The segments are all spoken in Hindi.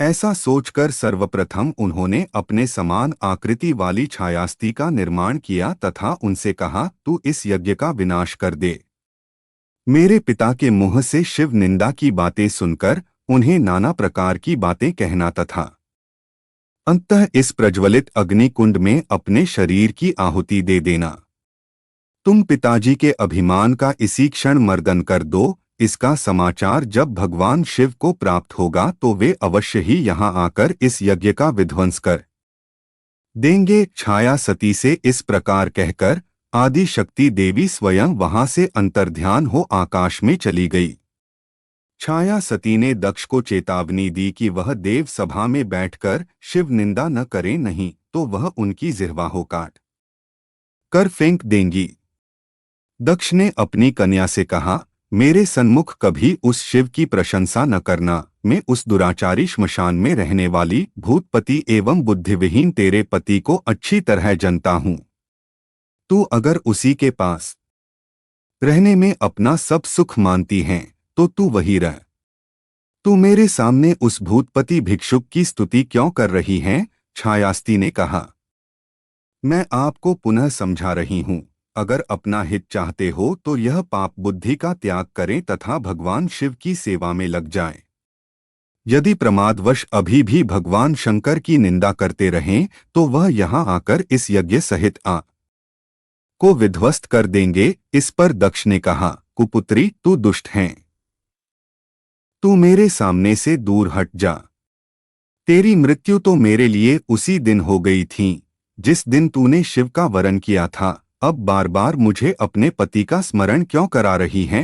ऐसा सोचकर सर्वप्रथम उन्होंने अपने समान आकृति वाली छायास्ती का निर्माण किया तथा उनसे कहा, तू इस यज्ञ का विनाश कर दे। मेरे पिता के मुंह से शिव निंदा की बातें सुनकर उन्हें नाना प्रकार की बातें कहना तथा अंततः इस प्रज्वलित अग्निकुंड में अपने शरीर की आहुति दे देना। तुम पिताजी के अभिमान का इसी क्षण मर्दन कर दो। इसका समाचार जब भगवान शिव को प्राप्त होगा तो वे अवश्य ही यहाँ आकर इस यज्ञ का विध्वंस कर देंगे। छाया सती से इस प्रकार कहकर आदि शक्ति देवी स्वयं वहां से अंतर्ध्यान हो आकाश में चली गई। छाया सती ने दक्ष को चेतावनी दी कि वह देव सभा में बैठकर शिव निंदा न करे, नहीं तो वह उनकी जिह्वा हो काट कर फेंक देंगी। दक्ष ने अपनी कन्या से कहा, मेरे सन्मुख कभी उस शिव की प्रशंसा न करना। मैं उस दुराचारी श्मशान में रहने वाली भूतपति एवं बुद्धिविहीन तेरे पति को अच्छी तरह जानता हूँ। तू अगर उसी के पास रहने में अपना सब सुख मानती है तो तू वही रह। तू मेरे सामने उस भूतपति भिक्षुक की स्तुति क्यों कर रही है? छायास्ती ने कहा, मैं आपको पुनः समझा रही हूँ। अगर अपना हित चाहते हो तो यह पाप बुद्धि का त्याग करें तथा भगवान शिव की सेवा में लग जाएं। यदि प्रमादवश अभी भी भगवान शंकर की निंदा करते रहें तो वह यहाँ आकर इस यज्ञ सहित को विध्वस्त कर देंगे। इस पर दक्ष ने कहा, कुपुत्री, तू दुष्ट है। तू मेरे सामने से दूर हट जा। तेरी मृत्यु तो मेरे लिए उसी दिन हो गई थी जिस दिन तूने शिव का वरण किया था। अब बार बार मुझे अपने पति का स्मरण क्यों करा रही है?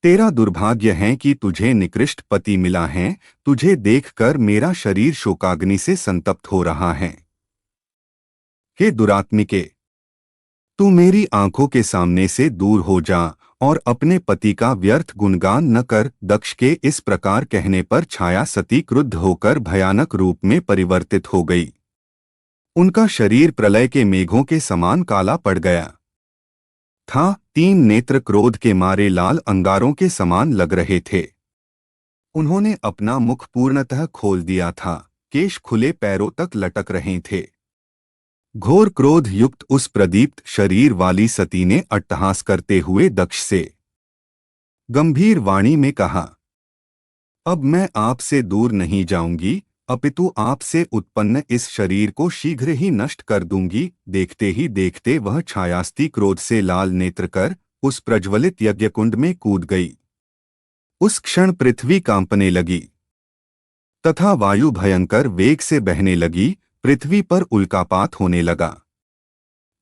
तेरा दुर्भाग्य है कि तुझे निकृष्ट पति मिला है। तुझे देखकर मेरा शरीर शोकाग्नि से संतप्त हो रहा है। हे दुरात्मिके, तू मेरी आंखों के सामने से दूर हो जा और अपने पति का व्यर्थ गुणगान न कर। दक्ष के इस प्रकार कहने पर छाया सती क्रुद्ध होकर भयानक रूप में परिवर्तित हो गई। उनका शरीर प्रलय के मेघों के समान काला पड़ गया था। 3 नेत्र क्रोध के मारे लाल अंगारों के समान लग रहे थे। उन्होंने अपना मुख पूर्णतः खोल दिया था। केश खुले पैरों तक लटक रहे थे। घोर क्रोध युक्त उस प्रदीप्त शरीर वाली सती ने अट्टहास करते हुए दक्ष से गंभीर वाणी में कहा, अब मैं आपसे दूर नहीं जाऊंगी, अपितु आपसे उत्पन्न इस शरीर को शीघ्र ही नष्ट कर दूंगी। देखते ही देखते वह छायास्ती क्रोध से लाल नेत्र कर उस प्रज्वलित यज्ञकुंड में कूद गई। उस क्षण पृथ्वी कांपने लगी तथा वायु भयंकर वेग से बहने लगी। पृथ्वी पर उल्कापात होने लगा।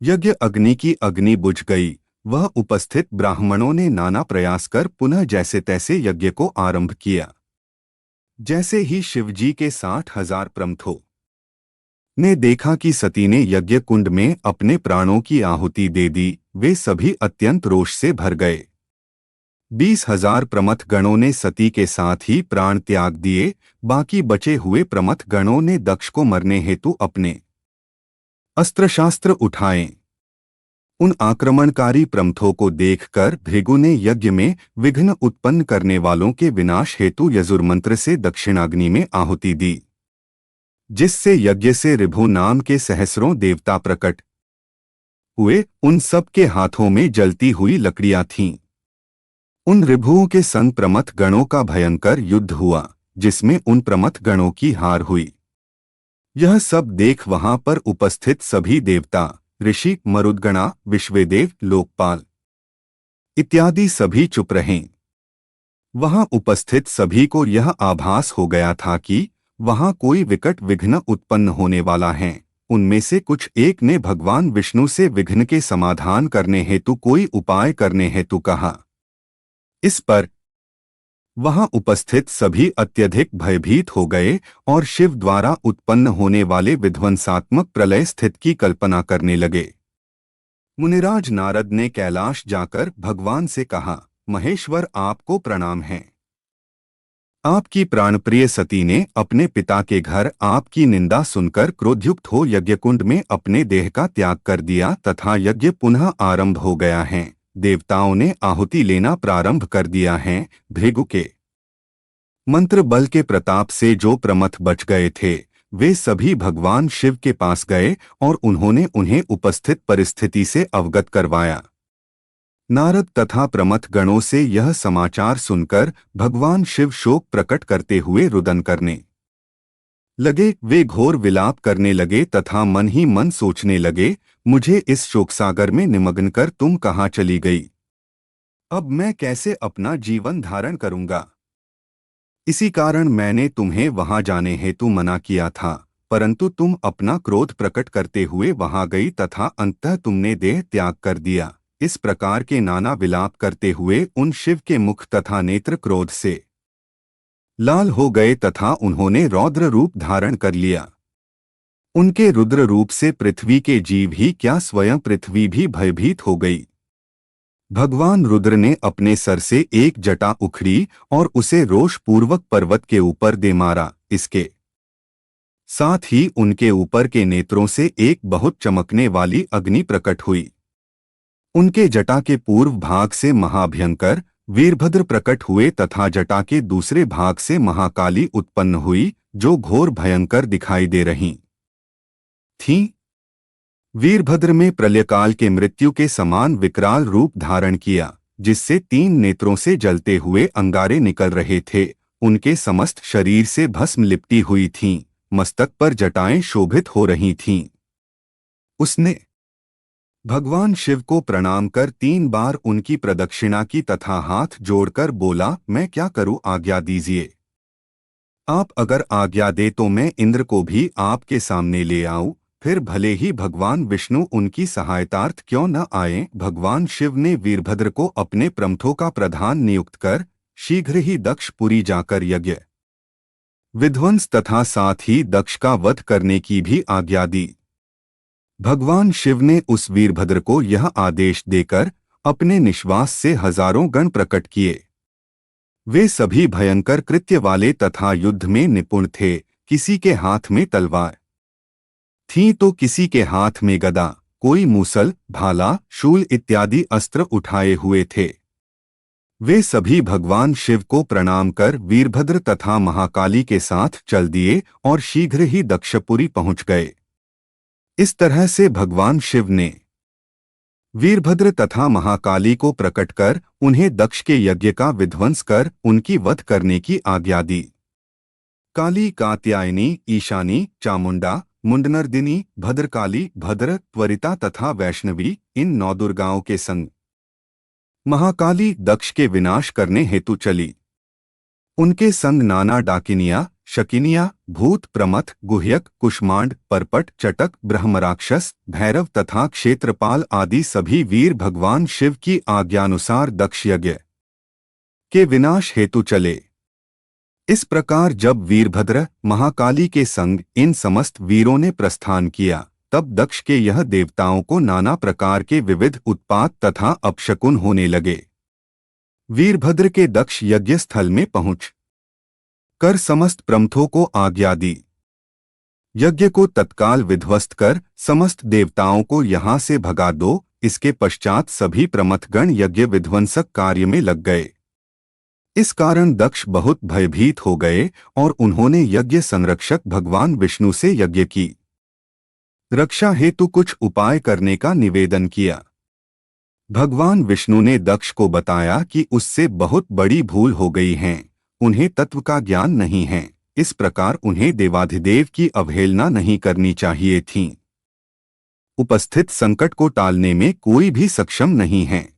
यज्ञ अग्नि की अग्नि बुझ गई। वह उपस्थित ब्राह्मणों ने नाना प्रयास कर पुनः जैसे तैसे यज्ञ को आरंभ किया। जैसे ही शिवजी के 60,000 प्रमथों ने देखा कि सती ने यज्ञ कुंड में अपने प्राणों की आहुति दे दी, वे सभी अत्यंत रोष से भर गए। 20,000 प्रमथ गणों ने सती के साथ ही प्राण त्याग दिए। बाकी बचे हुए प्रमथ गणों ने दक्ष को मरने हेतु अपने अस्त्र शास्त्र उठाए। उन आक्रमणकारी प्रमथों को देखकर भृगु ने यज्ञ में विघ्न उत्पन्न करने वालों के विनाश हेतु यजुर्मंत्र से दक्षिणाग्नि में आहुति दी, जिससे यज्ञ से ऋभु नाम के सहस्रों देवता प्रकट हुए। उन सब के हाथों में जलती हुई लकड़ियां थीं। उन ऋभुओं के संग प्रमथ गणों का भयंकर युद्ध हुआ, जिसमें उन प्रमथ गणों की हार हुई। यह सब देख वहां पर उपस्थित सभी देवता, ऋषि, मरुद्गणा, विश्वेदेव, लोकपाल इत्यादि सभी चुप रहे। वहां उपस्थित सभी को यह आभास हो गया था कि वहां कोई विकट विघ्न उत्पन्न होने वाला है। उनमें से कुछ एक ने भगवान विष्णु से विघ्न के समाधान करने हेतु कोई उपाय करने हेतु कहा। इस पर वहां उपस्थित सभी अत्यधिक भयभीत हो गए और शिव द्वारा उत्पन्न होने वाले विध्वंसात्मक प्रलय स्थिति की कल्पना करने लगे। मुनिराज नारद ने कैलाश जाकर भगवान से कहा, महेश्वर, आपको प्रणाम है। आपकी प्राणप्रिय सती ने अपने पिता के घर आपकी निंदा सुनकर क्रोधयुक्त हो यज्ञकुंड में अपने देह का त्याग कर दिया तथा यज्ञ पुनः आरंभ हो गया है। देवताओं ने आहुति लेना प्रारंभ कर दिया है। भृगु के मंत्र बल के प्रताप से जो प्रमथ बच गए थे वे सभी भगवान शिव के पास गए और उन्होंने उन्हें उपस्थित परिस्थिति से अवगत करवाया। नारद तथा प्रमथ गणों से यह समाचार सुनकर भगवान शिव शोक प्रकट करते हुए रुदन करने लगे। वे घोर विलाप करने लगे तथा मन ही मन सोचने लगे, मुझे इस शोकसागर में निमग्न कर तुम कहाँ चली गई? अब मैं कैसे अपना जीवन धारण करूंगा? इसी कारण मैंने तुम्हें वहां जाने हेतु मना किया था, परंतु तुम अपना क्रोध प्रकट करते हुए वहां गई तथा अंततः तुमने देह त्याग कर दिया। इस प्रकार के नाना विलाप करते हुए उन शिव के मुख तथा नेत्र क्रोध से लाल हो गए तथा उन्होंने रौद्र रूप धारण कर लिया। उनके रुद्र रूप से पृथ्वी के जीव ही क्या स्वयं पृथ्वी भी भयभीत हो गई। भगवान रुद्र ने अपने सर से एक जटा उखड़ी और उसे रोषपूर्वक पर्वत के ऊपर दे मारा। इसके साथ ही उनके ऊपर के नेत्रों से एक बहुत चमकने वाली अग्नि प्रकट हुई। उनके जटा के पूर्व भाग से महाभयंकर वीरभद्र प्रकट हुए तथा जटा के दूसरे भाग से महाकाली उत्पन्न हुई, जो घोर भयंकर दिखाई दे रही थीं। वीरभद्र में प्रलयकाल के मृत्यु के समान विकराल रूप धारण किया, जिससे 3 नेत्रों से जलते हुए अंगारे निकल रहे थे। उनके समस्त शरीर से भस्म लिपटी हुई थीं, मस्तक पर जटाएं शोभित हो रही थीं। उसने भगवान शिव को प्रणाम कर 3 बार उनकी प्रदक्षिणा की तथा हाथ जोड़कर बोला, मैं क्या करूं, आज्ञा दीजिए। आप अगर आज्ञा दे तो मैं इंद्र को भी आपके सामने ले आऊं, फिर भले ही भगवान विष्णु उनकी सहायतार्थ क्यों न आए। भगवान शिव ने वीरभद्र को अपने प्रमथों का प्रधान नियुक्त कर शीघ्र ही दक्षपुरी जाकर यज्ञ विध्वंस तथा साथ ही दक्ष का वध करने की भी आज्ञा दी। भगवान शिव ने उस वीरभद्र को यह आदेश देकर अपने निश्वास से हजारों गण प्रकट किए। वे सभी भयंकर कृत्य वाले तथा युद्ध में निपुण थे। किसी के हाथ में तलवार थी तो किसी के हाथ में गदा, कोई मूसल, भाला, शूल इत्यादि अस्त्र उठाए हुए थे। वे सभी भगवान शिव को प्रणाम कर वीरभद्र तथा महाकाली के साथ चल दिए और शीघ्र ही दक्षपुरी पहुंच गए। इस तरह से भगवान शिव ने वीरभद्र तथा महाकाली को प्रकट कर उन्हें दक्ष के यज्ञ का विध्वंस कर उनकी वध करने की आज्ञा दी। काली, कात्यायनी, ईशानी, चामुंडा, मुंडनर्दिनी, भद्रकाली, भद्र, त्वरिता तथा वैष्णवी, इन 9 दुर्गाओं के संग महाकाली दक्ष के विनाश करने हेतु चली। उनके संग नाना डाकिनिया, शकिनिया, भूत, प्रमथ, गुह्यक, कुष्मांड, परपट, चटक, ब्रह्मराक्षस, भैरव तथा क्षेत्रपाल आदि सभी वीर भगवान शिव की आज्ञानुसार दक्ष यज्ञ के विनाश हेतु चले। इस प्रकार जब वीरभद्र महाकाली के संग इन समस्त वीरों ने प्रस्थान किया, तब दक्ष के यह देवताओं को नाना प्रकार के विविध उत्पात तथा अपशकुन होने लगे। वीरभद्र के दक्ष यज्ञ स्थल में पहुंच कर समस्त प्रमथों को आज्ञा दी, यज्ञ को तत्काल विध्वस्त कर समस्त देवताओं को यहाँ से भगा दो। इसके पश्चात सभी प्रमथगण यज्ञ विध्वंसक कार्य में लग गए। इस कारण दक्ष बहुत भयभीत हो गए और उन्होंने यज्ञ संरक्षक भगवान विष्णु से यज्ञ की रक्षा हेतु कुछ उपाय करने का निवेदन किया। भगवान विष्णु ने दक्ष को बताया कि उससे बहुत बड़ी भूल हो गई है, उन्हें तत्व का ज्ञान नहीं है, इस प्रकार उन्हें देवाधिदेव की अवहेलना नहीं करनी चाहिए थी। उपस्थित संकट को टालने में कोई भी सक्षम नहीं है।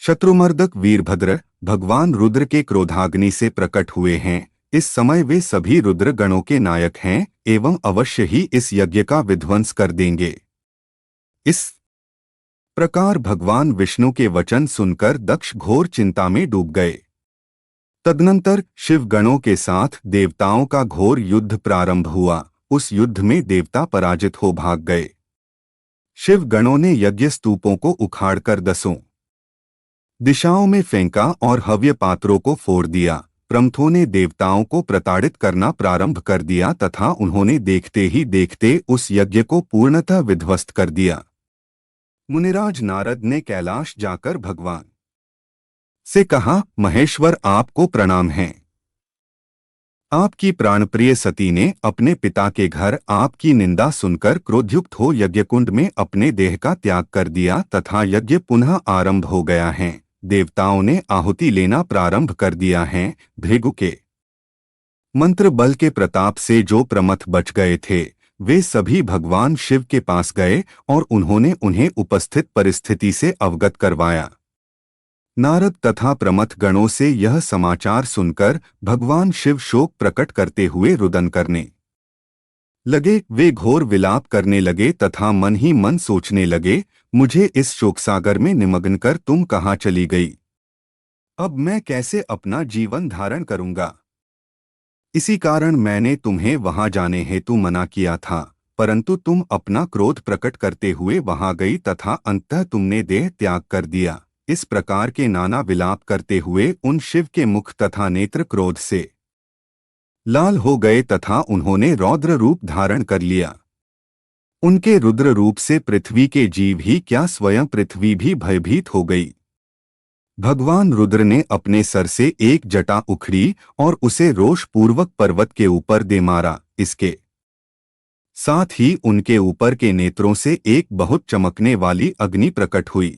शत्रुमर्दक वीरभद्र भगवान रुद्र के क्रोधाग्नि से प्रकट हुए हैं। इस समय वे सभी रुद्र गणों के नायक हैं एवं अवश्य ही इस यज्ञ का विध्वंस कर देंगे। इस प्रकार भगवान विष्णु के वचन सुनकर दक्ष घोर चिंता में डूब गए। तदनंतर शिव गणों के साथ देवताओं का घोर युद्ध प्रारंभ हुआ। उस युद्ध में देवता पराजित हो भाग गए। शिव गणों ने यज्ञ स्तूपों को उखाड़कर 10 दिशाओं में फेंका और हव्य पात्रों को फोड़ दिया। प्रमथों ने देवताओं को प्रताड़ित करना प्रारंभ कर दिया तथा उन्होंने देखते ही देखते उस यज्ञ को पूर्णतः विध्वस्त कर दिया। मुनिराज नारद ने कैलाश जाकर भगवान से कहा, महेश्वर आपको प्रणाम है। आपकी प्राणप्रिय सती ने अपने पिता के घर आपकी निंदा सुनकर क्रोधयुक्त हो यज्ञकुंड में अपने देह का त्याग कर दिया तथा यज्ञ पुनः आरंभ हो गया है। देवताओं ने आहुति लेना प्रारंभ कर दिया है। भृगु के मंत्र बल के प्रताप से जो प्रमथ बच गए थे वे सभी भगवान शिव के पास गए और उन्होंने उन्हें उपस्थित परिस्थिति से अवगत करवाया। नारद तथा प्रमथ गणों से यह समाचार सुनकर भगवान शिव शोक प्रकट करते हुए रुदन करने लगे। वे घोर विलाप करने लगे तथा मन ही मन सोचने लगे, मुझे इस शोकसागर में निमग्न कर तुम कहाँ चली गई? अब मैं कैसे अपना जीवन धारण करूंगा? इसी कारण मैंने तुम्हें वहां जाने हेतु मना किया था, परंतु तुम अपना क्रोध प्रकट करते हुए वहां गई तथा अंततः तुमने देह त्याग कर दिया। इस प्रकार के नाना विलाप करते हुए उन शिव के मुख तथा नेत्र क्रोध से लाल हो गए तथा उन्होंने रौद्र रूप धारण कर लिया। उनके रुद्र रूप से पृथ्वी के जीव ही क्या स्वयं पृथ्वी भी भयभीत हो गई। भगवान रुद्र ने अपने सर से एक जटा उखड़ी और उसे रोषपूर्वक पर्वत के ऊपर दे मारा। इसके साथ ही उनके ऊपर के नेत्रों से एक बहुत चमकने वाली अग्नि प्रकट हुई।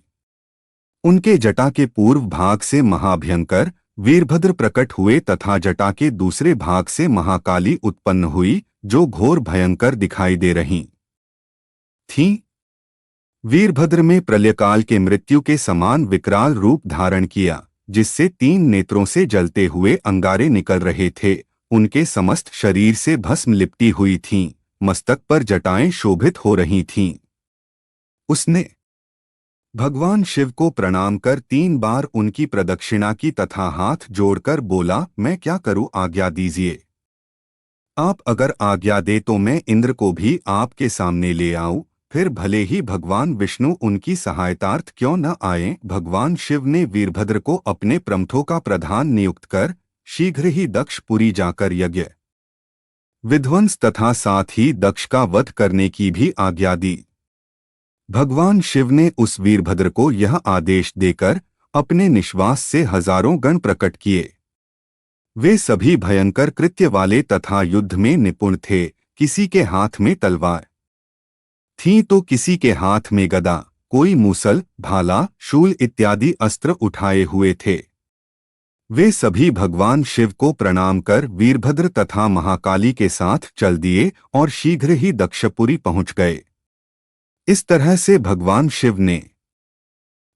उनके जटा के पूर्व भाग से महाभयंकर वीरभद्र प्रकट हुए तथा जटा के दूसरे भाग से महाकाली उत्पन्न हुई, जो घोर भयंकर दिखाई दे रही थीं। वीरभद्र में प्रलयकाल के मृत्यु के समान विकराल रूप धारण किया, जिससे 3 नेत्रों से जलते हुए अंगारे निकल रहे थे। उनके समस्त शरीर से भस्म लिपटी हुई थीं, मस्तक पर जटाएं शोभित हो रही थीं। उसने भगवान शिव को प्रणाम कर 3 बार उनकी प्रदक्षिणा की तथा हाथ जोड़कर बोला, मैं क्या करूं, आज्ञा दीजिए। आप अगर आज्ञा दे तो मैं इंद्र को भी आपके सामने ले आऊं, फिर भले ही भगवान विष्णु उनकी सहायतार्थ क्यों न आए। भगवान शिव ने वीरभद्र को अपने प्रमथों का प्रधान नियुक्त कर शीघ्र ही दक्षपुरी जाकर यज्ञ विध्वंस तथा साथ ही दक्ष का वध करने की भी आज्ञा दी। भगवान शिव ने उस वीरभद्र को यह आदेश देकर अपने निश्वास से हजारों गण प्रकट किए। वे सभी भयंकर कृत्य वाले तथा युद्ध में निपुण थे। किसी के हाथ में तलवार थी तो किसी के हाथ में गदा, कोई मूसल, भाला, शूल इत्यादि अस्त्र उठाए हुए थे। वे सभी भगवान शिव को प्रणाम कर वीरभद्र तथा महाकाली के साथ चल दिए और शीघ्र ही दक्षपुरी पहुंच गए। इस तरह से भगवान शिव ने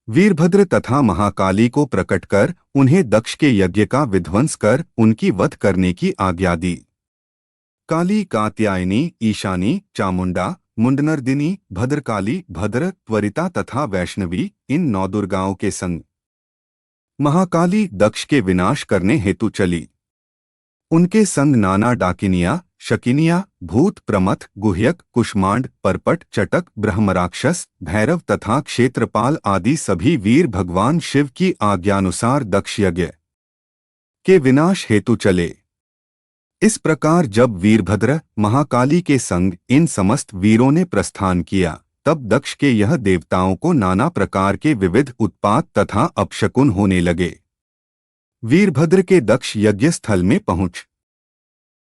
वीरभद्र तथा महाकाली को प्रकट कर उन्हें दक्ष के यज्ञ का विध्वंस कर उनकी वध करने की आज्ञा दी। काली, कात्यायनी, ईशानी, चामुंडा, मुंडनर्दिनी, भद्रकाली, भद्र, त्वरिता तथा वैष्णवी, इन 9 दुर्गाओं के संग महाकाली दक्ष के विनाश करने हेतु चली। उनके संग नाना डाकिनिया, शकिनिया, भूत, प्रमथ, गुह्यक, कुष्मांड, परपट, चटक, ब्रह्मराक्षस, भैरव तथा क्षेत्रपाल आदि सभी वीर भगवान शिव की आज्ञानुसार दक्ष यज्ञ के विनाश हेतु चले। इस प्रकार जब वीरभद्र महाकाली के संग इन समस्त वीरों ने प्रस्थान किया, तब दक्ष के यह देवताओं को नाना प्रकार के विविध उत्पात तथा अपशकुन होने लगे। वीरभद्र के दक्ष यज्ञ स्थल में पहुंच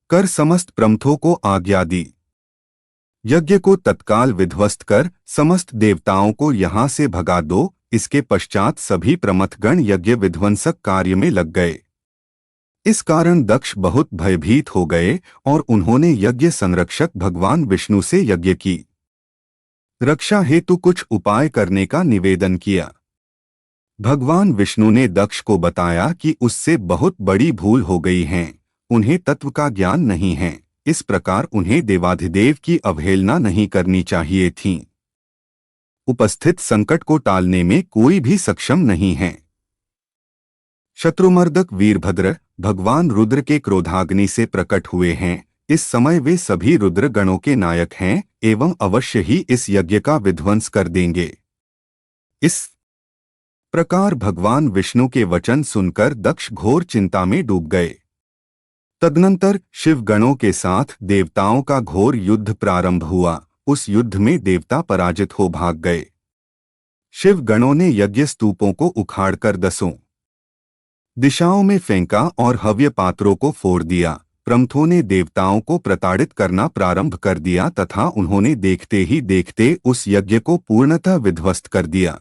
कर समस्त प्रमथों को आज्ञा दी, यज्ञ को तत्काल विध्वस्त कर समस्त देवताओं को यहाँ से भगा दो। इसके पश्चात सभी प्रमथगण यज्ञ विध्वंसक कार्य में लग गए। इस कारण दक्ष बहुत भयभीत हो गए और उन्होंने यज्ञ संरक्षक भगवान विष्णु से यज्ञ की रक्षा हेतु कुछ उपाय करने का निवेदन किया। भगवान विष्णु ने दक्ष को बताया कि उससे बहुत बड़ी भूल हो गई है, उन्हें तत्व का ज्ञान नहीं है, इस प्रकार उन्हें देवाधिदेव की अवहेलना नहीं करनी चाहिए थी। उपस्थित संकट को टालने में कोई भी सक्षम नहीं है। शत्रुमर्दक वीरभद्र भगवान रुद्र के क्रोधाग्नि से प्रकट हुए हैं। इस समय वे सभी रुद्र गणों के नायक हैं एवं अवश्य ही इस यज्ञ का विध्वंस कर देंगे। इस प्रकार भगवान विष्णु के वचन सुनकर दक्ष घोर चिंता में डूब गए। तदनंतर शिव गणों के साथ देवताओं का घोर युद्ध प्रारंभ हुआ। उस युद्ध में देवता पराजित हो भाग गए। शिव गणों ने यज्ञ स्तूपों को उखाड़कर 10 दिशाओं में फेंका और हव्य पात्रों को फोड़ दिया। प्रमथों ने देवताओं को प्रताड़ित करना प्रारंभ कर दिया तथा उन्होंने देखते ही देखते उस यज्ञ को पूर्णतः विध्वस्त कर दिया।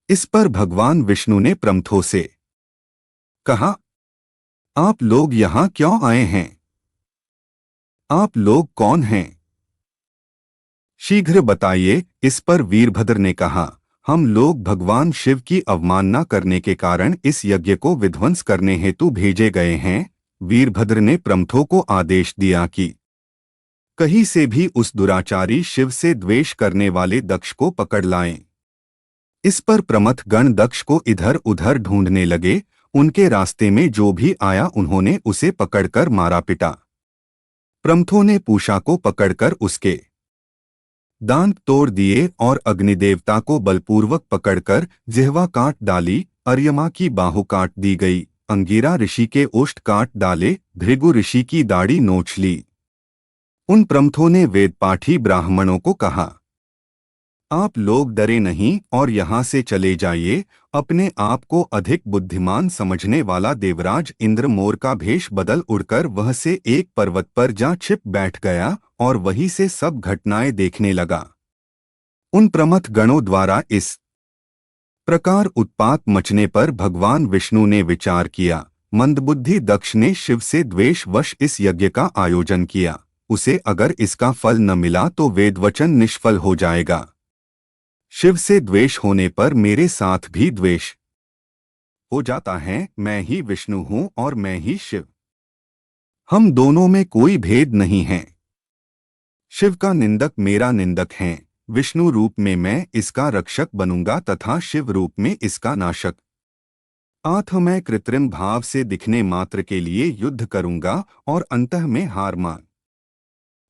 इस पर भगवान विष्णु ने प्रमथों से कहा, आप लोग यहाँ क्यों आए हैं? आप लोग कौन हैं? शीघ्र बताइए। इस पर वीरभद्र ने कहा, हम लोग भगवान शिव की अवमानना करने के कारण इस यज्ञ को विध्वंस करने हेतु भेजे गए हैं। वीरभद्र ने प्रमथों को आदेश दिया कि कहीं से भी उस दुराचारी शिव से द्वेष करने वाले दक्ष को पकड़ लाएं। इस पर प्रमथ गण दक्ष को इधर उधर ढूंढने लगे। उनके रास्ते में जो भी आया उन्होंने उसे पकड़कर मारा पिटा। प्रमथों ने पूषा को पकड़कर उसके दांत तोड़ दिए और अग्निदेवता को बलपूर्वक पकड़कर जिह्वा काट डाली। अर्यमा की बाहु काट दी गई। अंगिरा ऋषि के ओष्ठ काट डाले। भृगु ऋषि की दाढ़ी नोच ली। उन प्रमथों ने वेदपाठी ब्राह्मणों को कहा, आप लोग डरे नहीं और यहाँ से चले जाइए। अपने आप को अधिक बुद्धिमान समझने वाला देवराज इंद्र मोर का भेष बदल उड़कर वह से एक पर्वत पर जा छिप बैठ गया और वहीं से सब घटनाएं देखने लगा। उन प्रमथ गणों द्वारा इस प्रकार उत्पात मचने पर भगवान विष्णु ने विचार किया। मंदबुद्धि दक्ष ने शिव से द्वेषवश इस यज्ञ का आयोजन किया। उसे अगर इसका फल न मिला तो वेदवचन निष्फल हो जाएगा। शिव से द्वेष होने पर मेरे साथ भी द्वेष हो जाता है। मैं ही विष्णु हूं और मैं ही शिव। हम दोनों में कोई भेद नहीं है। शिव का निंदक मेरा निंदक है। विष्णु रूप में मैं इसका रक्षक बनूंगा तथा शिव रूप में इसका नाशक। आठ मैं कृत्रिम भाव से दिखने मात्र के लिए युद्ध करूंगा और अंतः में हार मान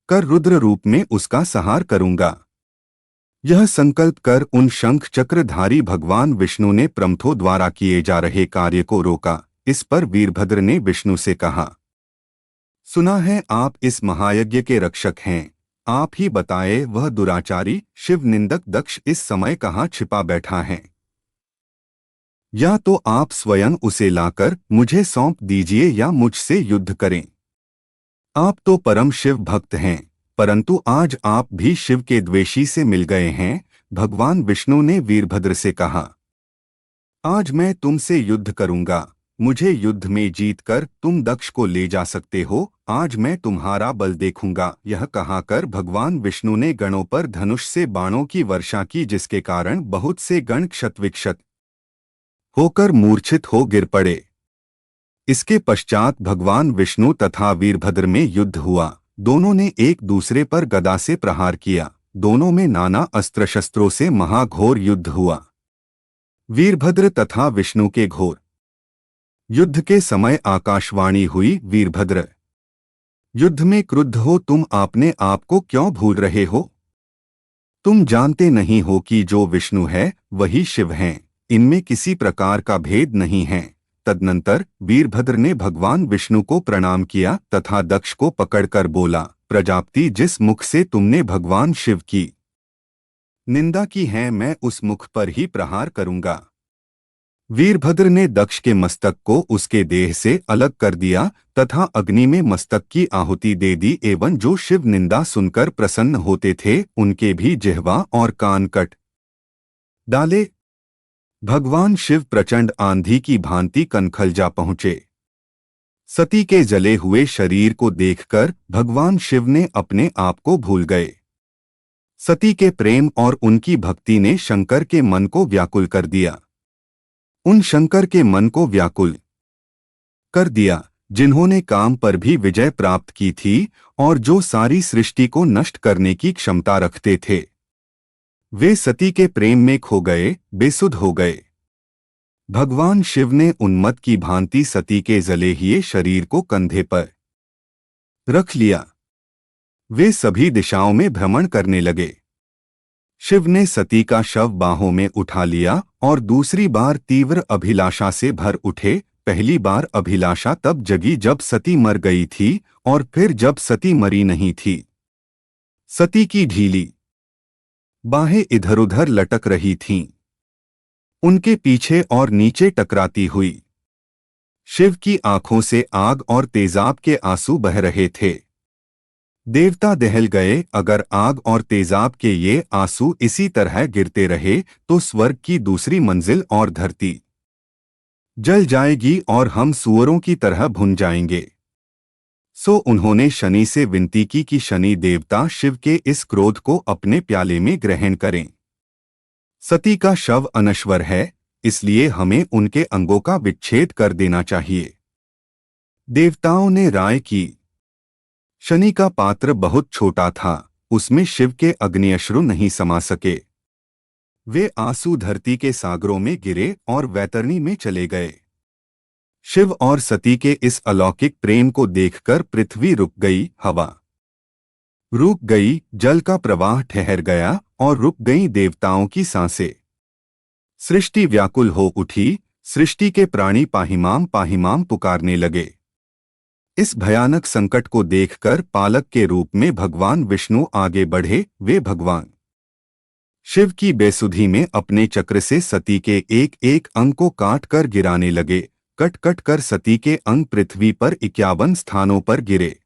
कर रुद्र रूप में उसका संहार करूंगा। यह संकल्प कर उन शंख चक्रधारी भगवान विष्णु ने प्रमथों द्वारा किए जा रहे कार्य को रोका। इस पर वीरभद्र ने विष्णु से कहा, सुना है आप इस महायज्ञ के रक्षक हैं। आप ही बताए वह दुराचारी शिव निंदक दक्ष इस समय कहाँ छिपा बैठा है? या तो आप स्वयं उसे लाकर मुझे सौंप दीजिए या मुझसे युद्ध करें। आप तो परम शिव भक्त हैं, परंतु आज आप भी शिव के द्वेषी से मिल गए हैं। भगवान विष्णु ने वीरभद्र से कहा, आज मैं तुमसे युद्ध करूंगा। मुझे युद्ध में जीतकर तुम दक्ष को ले जा सकते हो। आज मैं तुम्हारा बल देखूंगा। यह कहाकर भगवान विष्णु ने गणों पर धनुष से बाणों की वर्षा की, जिसके कारण बहुत से गण क्षतविक्षत होकर मूर्छित हो गिर पड़े। इसके पश्चात भगवान विष्णु तथा वीरभद्र में युद्ध हुआ। दोनों ने एक दूसरे पर गदा से प्रहार किया। दोनों में नाना अस्त्र शस्त्रों से महाघोर युद्ध हुआ। वीरभद्र तथा विष्णु के घोर युद्ध के समय आकाशवाणी हुई, वीरभद्र, युद्ध में क्रुद्ध हो तुम अपने आप को क्यों भूल रहे हो? तुम जानते नहीं हो कि जो विष्णु है वही शिव हैं। इनमें किसी प्रकार का भेद नहीं है। तदनंतर वीरभद्र ने भगवान विष्णु को प्रणाम किया तथा दक्ष को पकड़कर बोला, प्रजापति, जिस मुख से तुमने भगवान शिव की निंदा की है मैं उस मुख पर ही प्रहार करूंगा। वीरभद्र ने दक्ष के मस्तक को उसके देह से अलग कर दिया तथा अग्नि में मस्तक की आहुति दे दी एवं जो शिव निंदा सुनकर प्रसन्न होते थे उनके भी जिह्वा और कान कट डाले। भगवान शिव प्रचंड आंधी की भांति कनखल जा पहुंचे। सती के जले हुए शरीर को देखकर भगवान शिव ने अपने आप को भूल गए। सती के प्रेम और उनकी भक्ति ने शंकर के मन को व्याकुल कर दिया। उन शंकर के मन को व्याकुल कर दिया जिन्होंने काम पर भी विजय प्राप्त की थी और जो सारी सृष्टि को नष्ट करने की क्षमता रखते थे। वे सती के प्रेम में खो गए, बेसुध हो गए। भगवान शिव ने उन्मत्त की भांति सती के जले हुए शरीर को कंधे पर रख लिया। वे सभी दिशाओं में भ्रमण करने लगे। शिव ने सती का शव बाहों में उठा लिया और दूसरी बार तीव्र अभिलाषा से भर उठे। पहली बार अभिलाषा तब जगी जब सती मर गई थी और फिर जब सती मरी नहीं थी। सती की ढीली बाहें इधर-उधर लटक रही थीं, उनके पीछे और नीचे टकराती हुई। शिव की आंखों से आग और तेजाब के आंसू बह रहे थे। देवता दहल गए। अगर आग और तेजाब के ये आंसू इसी तरह गिरते रहे तो स्वर्ग की दूसरी मंजिल और धरती जल जाएगी और हम सूअरों की तरह भुन जाएंगे। सो उन्होंने शनि से विनती की कि शनि देवता शिव के इस क्रोध को अपने प्याले में ग्रहण करें। सती का शव अनश्वर है, इसलिए हमें उनके अंगों का विच्छेद कर देना चाहिए। देवताओं ने राय की। शनि का पात्र बहुत छोटा था, उसमें शिव के अग्निअश्रु नहीं समा सके। वे आंसू धरती के सागरों में गिरे और वैतरणी में चले गए। शिव और सती के इस अलौकिक प्रेम को देखकर पृथ्वी रुक गई, हवा रुक गई, जल का प्रवाह ठहर गया और रुक गईं देवताओं की सांसें। सृष्टि व्याकुल हो उठी, सृष्टि के प्राणी पाहिमाम पाहिमाम पुकारने लगे। इस भयानक संकट को देखकर पालक के रूप में भगवान विष्णु आगे बढ़े। वे भगवान शिव की बेसुधी में अपने चक्र से सती के एक एक अंग को काट कर गिराने लगे। कट कट कर सती के अंग पृथ्वी पर 51 स्थानों पर गिरे।